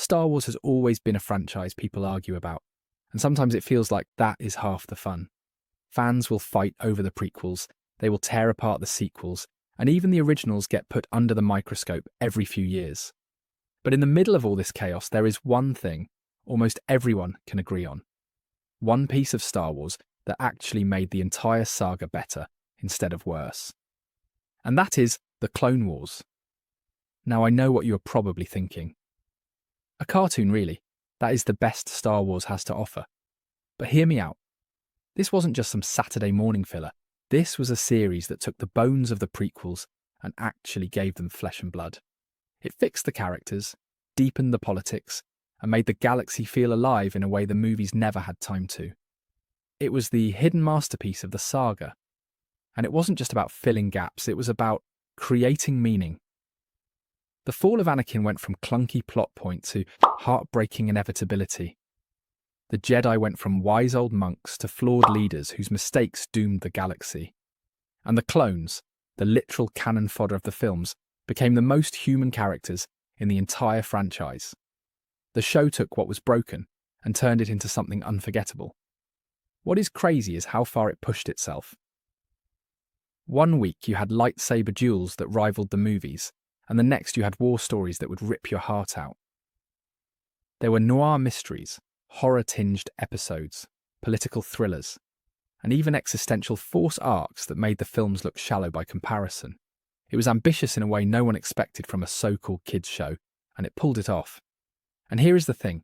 Star Wars has always been a franchise people argue about, and sometimes it feels like that is half the fun. Fans will fight over the prequels, they will tear apart the sequels, and even the originals get put under the microscope every few years. But in the middle of all this chaos, there is one thing almost everyone can agree on. One piece of Star Wars that actually made the entire saga better instead of worse. And that is the Clone Wars. Now I know what you are probably thinking. A cartoon, really. That is the best Star Wars has to offer. But hear me out. This wasn't just some Saturday morning filler. This was a series that took the bones of the prequels and actually gave them flesh and blood. It fixed the characters, deepened the politics, and made the galaxy feel alive in a way the movies never had time to. It was the hidden masterpiece of the saga. And it wasn't just about filling gaps, it was about creating meaning. The fall of Anakin went from clunky plot point to heartbreaking inevitability. The Jedi went from wise old monks to flawed leaders whose mistakes doomed the galaxy. And the clones, the literal cannon fodder of the films, became the most human characters in the entire franchise. The show took what was broken and turned it into something unforgettable. What is crazy is how far it pushed itself. One week you had lightsaber duels that rivaled the movies, and the next you had war stories that would rip your heart out. There were noir mysteries, horror-tinged episodes, political thrillers, and even existential force arcs that made the films look shallow by comparison. It was ambitious in a way no one expected from a so-called kids' show, and it pulled it off. And here is the thing.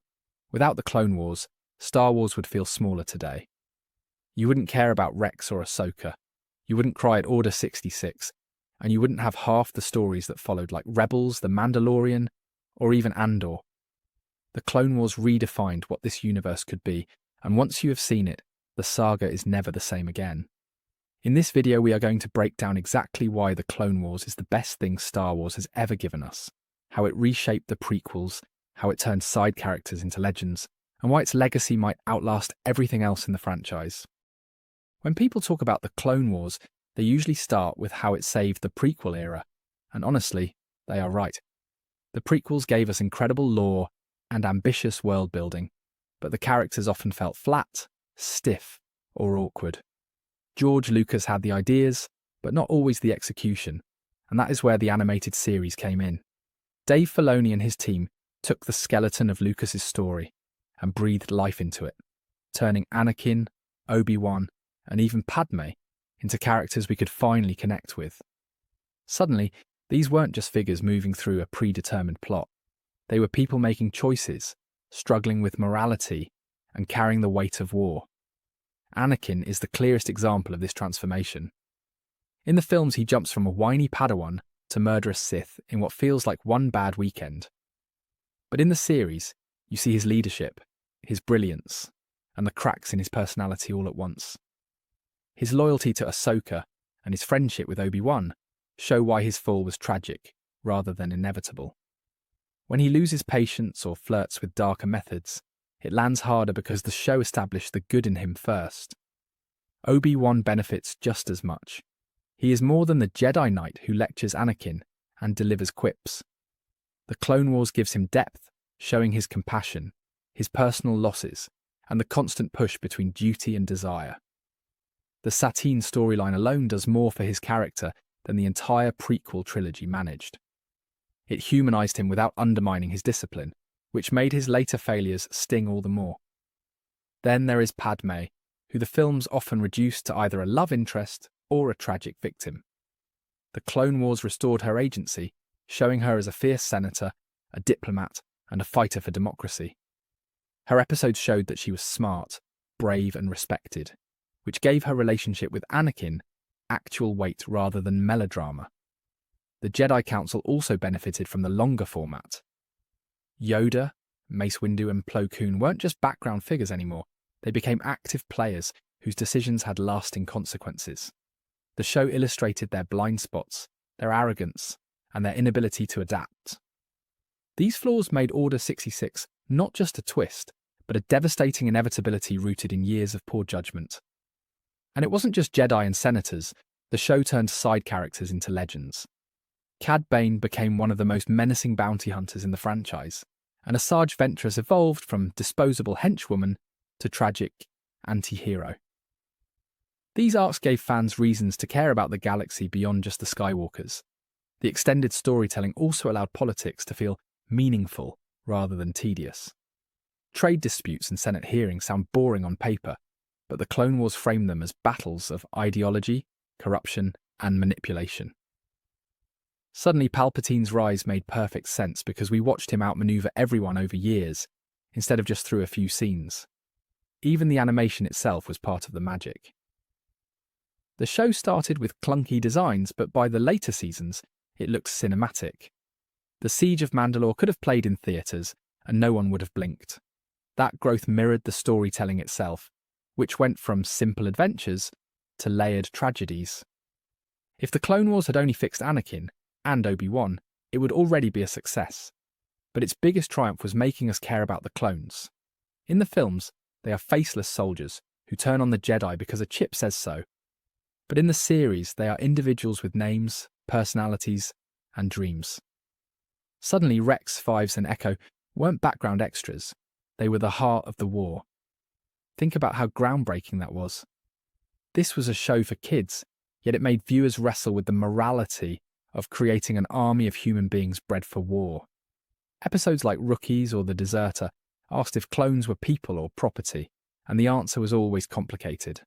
Without the Clone Wars, Star Wars would feel smaller today. You wouldn't care about Rex or Ahsoka. You wouldn't cry at Order 66, and you wouldn't have half the stories that followed like Rebels, The Mandalorian, or even Andor. The Clone Wars redefined what this universe could be, and once you have seen it, the saga is never the same again. In this video, we are going to break down exactly why the Clone Wars is the best thing Star Wars has ever given us, how it reshaped the prequels, how it turned side characters into legends, and why its legacy might outlast everything else in the franchise. When people talk about the Clone Wars, they usually start with how it saved the prequel era, and honestly, they are right. The prequels gave us incredible lore and ambitious world building, but the characters often felt flat, stiff, or awkward. George Lucas had the ideas, but not always the execution, and that is where the animated series came in. Dave Filoni and his team took the skeleton of Lucas's story and breathed life into it, turning Anakin, Obi-Wan, and even Padme into characters we could finally connect with. Suddenly, these weren't just figures moving through a predetermined plot. They were people making choices, struggling with morality, and carrying the weight of war. Anakin is the clearest example of this transformation. In the films, he jumps from a whiny Padawan to murderous Sith in what feels like one bad weekend. But in the series, you see his leadership, his brilliance, and the cracks in his personality all at once. His loyalty to Ahsoka and his friendship with Obi-Wan show why his fall was tragic rather than inevitable. When he loses patience or flirts with darker methods, it lands harder because the show established the good in him first. Obi-Wan benefits just as much. He is more than the Jedi Knight who lectures Anakin and delivers quips. The Clone Wars gives him depth, showing his compassion, his personal losses, and the constant push between duty and desire. The Satine storyline alone does more for his character than the entire prequel trilogy managed. It humanized him without undermining his discipline, which made his later failures sting all the more. Then there is Padme, who the films often reduced to either a love interest or a tragic victim. The Clone Wars restored her agency, showing her as a fierce senator, a diplomat, and a fighter for democracy. Her episodes showed that she was smart, brave, and respected, which gave her relationship with Anakin actual weight rather than melodrama. The Jedi Council also benefited from the longer format. Yoda, Mace Windu, and Plo Koon weren't just background figures anymore. They became active players whose decisions had lasting consequences. The show illustrated their blind spots, their arrogance, and their inability to adapt. These flaws made Order 66 not just a twist, but a devastating inevitability rooted in years of poor judgment. And it wasn't just Jedi and senators. The show turned side characters into legends. Cad Bane became one of the most menacing bounty hunters in the franchise, and Asajj Ventress evolved from disposable henchwoman to tragic anti-hero. These arcs gave fans reasons to care about the galaxy beyond just the Skywalkers. The extended storytelling also allowed politics to feel meaningful rather than tedious. Trade disputes and Senate hearings sound boring on paper, but the Clone Wars framed them as battles of ideology, corruption, and manipulation. Suddenly, Palpatine's rise made perfect sense because we watched him outmaneuver everyone over years, instead of just through a few scenes. Even the animation itself was part of the magic. The show started with clunky designs, but by the later seasons, it looked cinematic. The Siege of Mandalore could have played in theatres, and no one would have blinked. That growth mirrored the storytelling itself, which went from simple adventures to layered tragedies. If the Clone Wars had only fixed Anakin and Obi-Wan, it would already be a success. But its biggest triumph was making us care about the clones. In the films, they are faceless soldiers who turn on the Jedi because a chip says so. But in the series, they are individuals with names, personalities, and dreams. Suddenly, Rex, Fives, and Echo weren't background extras. They were the heart of the war. Think about how groundbreaking that was. This was a show for kids, yet it made viewers wrestle with the morality of creating an army of human beings bred for war. Episodes like Rookies or The Deserter asked if clones were people or property, and the answer was always complicated.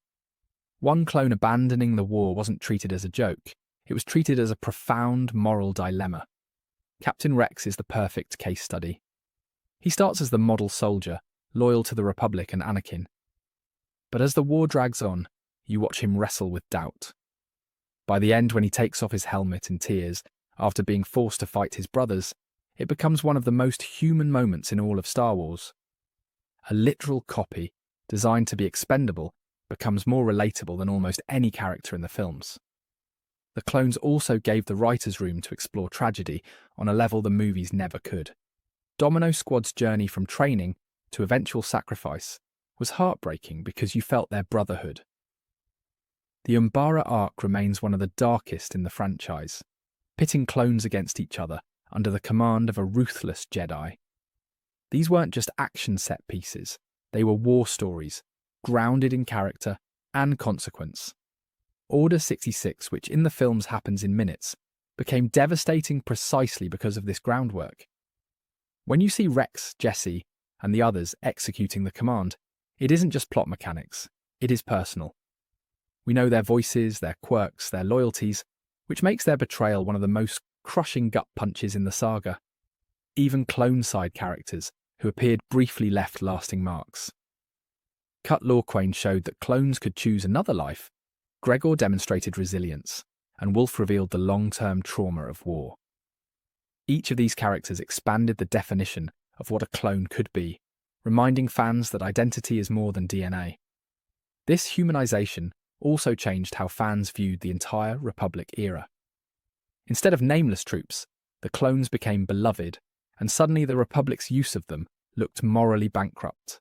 One clone abandoning the war wasn't treated as a joke. It was treated as a profound moral dilemma. Captain Rex is the perfect case study. He starts as the model soldier, loyal to the Republic and Anakin. But as the war drags on, you watch him wrestle with doubt. By the end, when he takes off his helmet in tears, after being forced to fight his brothers, it becomes one of the most human moments in all of Star Wars. A literal copy, designed to be expendable, becomes more relatable than almost any character in the films. The clones also gave the writers room to explore tragedy on a level the movies never could. Domino Squad's journey from training to eventual sacrifice was heartbreaking because you felt their brotherhood. The Umbara arc remains one of the darkest in the franchise, pitting clones against each other under the command of a ruthless Jedi. These weren't just action set pieces, they were war stories, grounded in character and consequence. Order 66, which in the films happens in minutes, became devastating precisely because of this groundwork. When you see Rex, Jesse, and the others executing the command, it isn't just plot mechanics, it is personal. We know their voices, their quirks, their loyalties, which makes their betrayal one of the most crushing gut punches in the saga. Even clone side characters, who appeared briefly, left lasting marks. Cut Lorquain showed that clones could choose another life. Gregor demonstrated resilience, and Wolf revealed the long-term trauma of war. Each of these characters expanded the definition of what a clone could be, reminding fans that identity is more than DNA. This humanization also changed how fans viewed the entire Republic era. Instead of nameless troops, the clones became beloved, and suddenly the Republic's use of them looked morally bankrupt.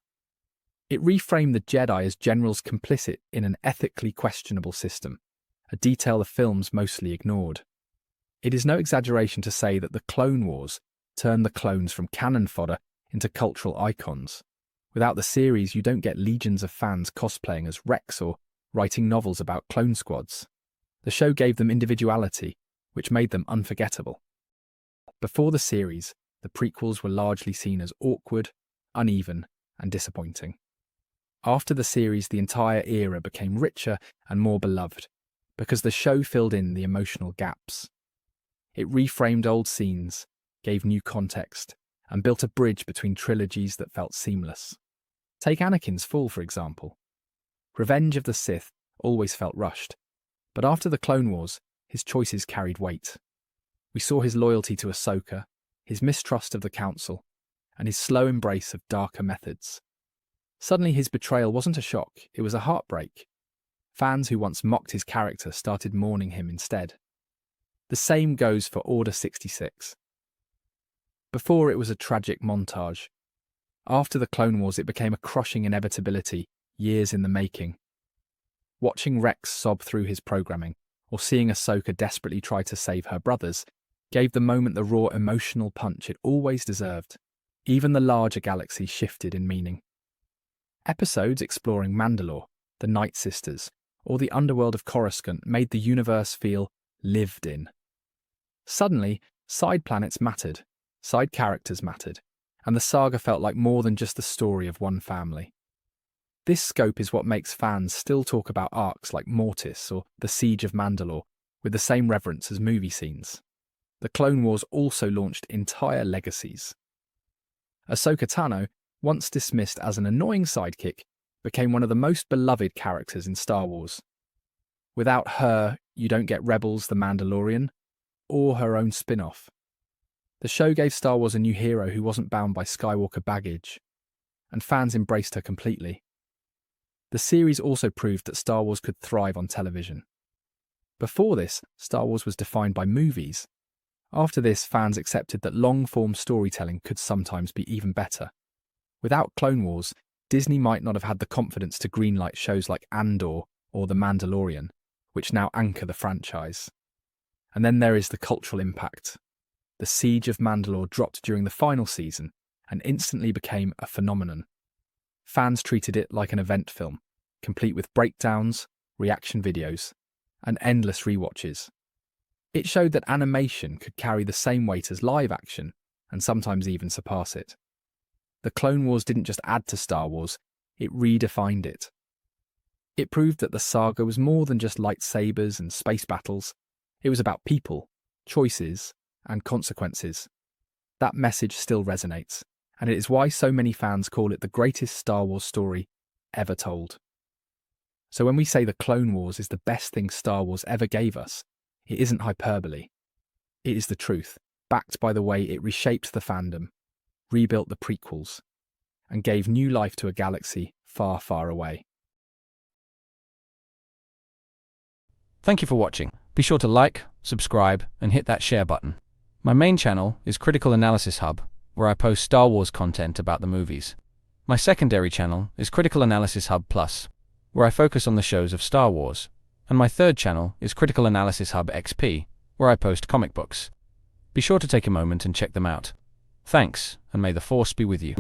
It reframed the Jedi as generals complicit in an ethically questionable system, a detail the films mostly ignored. It is no exaggeration to say that the Clone Wars turned the clones from cannon fodder into cultural icons. Without the series, you don't get legions of fans cosplaying as Rex or writing novels about clone squads. The show gave them individuality, which made them unforgettable. Before the series, the prequels were largely seen as awkward, uneven, and disappointing. After the series, the entire era became richer and more beloved, because the show filled in the emotional gaps. It reframed old scenes, gave new context, and built a bridge between trilogies that felt seamless. Take Anakin's fall, for example. Revenge of the Sith always felt rushed, but after the Clone Wars, his choices carried weight. We saw his loyalty to Ahsoka, his mistrust of the Council, and his slow embrace of darker methods. Suddenly his betrayal wasn't a shock, it was a heartbreak. Fans who once mocked his character started mourning him instead. The same goes for Order 66. Before, it was a tragic montage. After the Clone Wars, it became a crushing inevitability, years in the making. Watching Rex sob through his programming, or seeing Ahsoka desperately try to save her brothers, gave the moment the raw emotional punch it always deserved. Even the larger galaxy shifted in meaning. Episodes exploring Mandalore, the Night Sisters, or the underworld of Coruscant made the universe feel lived in. Suddenly, side planets mattered, side characters mattered, and the saga felt like more than just the story of one family. This scope is what makes fans still talk about arcs like Mortis or the Siege of Mandalore with the same reverence as movie scenes. The Clone Wars also launched entire legacies. Ahsoka Tano, once dismissed as an annoying sidekick, became one of the most beloved characters in Star Wars. Without her, you don't get Rebels the Mandalorian, or her own spin-off. The show gave Star Wars a new hero who wasn't bound by Skywalker baggage, and fans embraced her completely. The series also proved that Star Wars could thrive on television. Before this, Star Wars was defined by movies. After this, fans accepted that long-form storytelling could sometimes be even better. Without Clone Wars, Disney might not have had the confidence to greenlight shows like Andor or The Mandalorian, which now anchor the franchise. And then there is the cultural impact. The Siege of Mandalore dropped during the final season and instantly became a phenomenon. Fans treated it like an event film, complete with breakdowns, reaction videos, and endless rewatches. It showed that animation could carry the same weight as live action, and sometimes even surpass it. The Clone Wars didn't just add to Star Wars, it redefined it. It proved that the saga was more than just lightsabers and space battles. It was about people, choices, and consequences. That message still resonates, and it is why so many fans call it the greatest Star Wars story ever told. So when we say the Clone Wars is the best thing Star Wars ever gave us, it isn't hyperbole. It is the truth, backed by the way it reshaped the fandom, rebuilt the prequels, and gave new life to a galaxy far, far away. Thank you for watching. Be sure to like, subscribe, and hit that share button. My main channel is Critical Analysis Hub, where I post Star Wars content about the movies. My secondary channel is Critical Analysis Hub Plus, where I focus on the shows of Star Wars. And my third channel is Critical Analysis Hub XP, where I post comic books. Be sure to take a moment and check them out. Thanks, and may the Force be with you.